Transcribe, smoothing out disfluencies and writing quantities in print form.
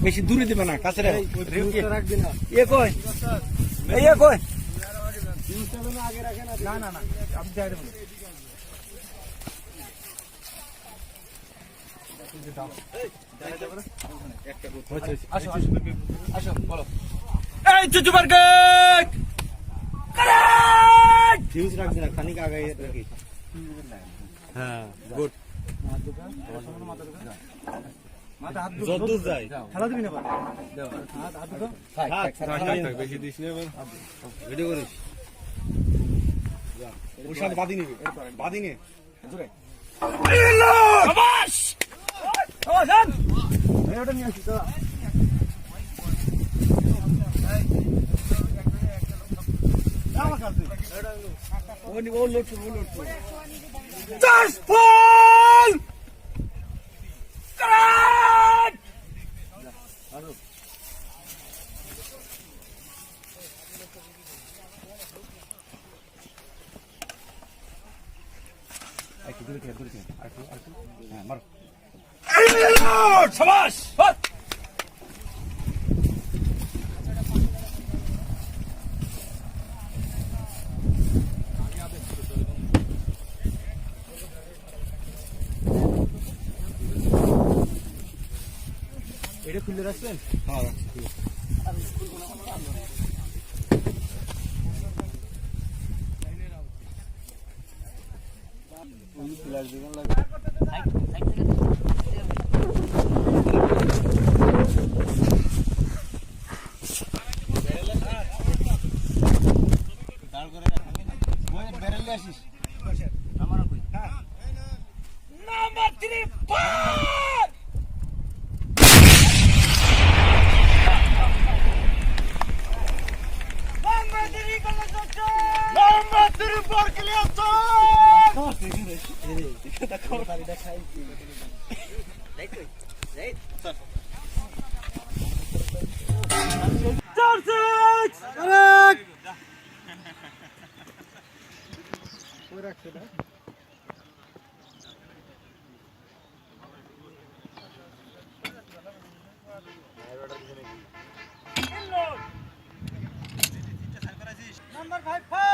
বেশি দূরে দিবে না, কাছে রাখবি না, খানিক আগে রাখি। হ্যাঁ গুড। যতদূর যায় খেলা দিবি না, বেশি দিস না, ভিডিও করিস। ওর সাথে বাঁধি নিবি, বাঁধি নিয়ে এটা খুলে রাখছেন? হ্যাঁ রাখছি। বেরেলে আসিস আমার নাম্বার 3 Number 5